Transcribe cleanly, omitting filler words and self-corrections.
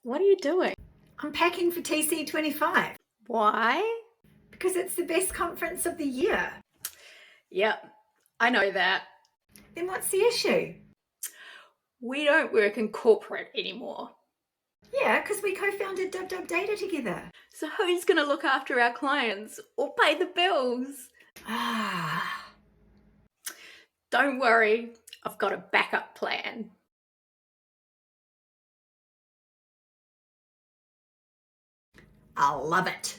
What are you doing? I'm packing for TC25 Why? because it's the best conference of the year. Yep, I know that. Then what's the issue? We don't work in corporate anymore. Yeah, because we co-founded Dub Data together. So who's going to look after our clients or pay the bills? Don't worry, I've got a backup plan. I love it.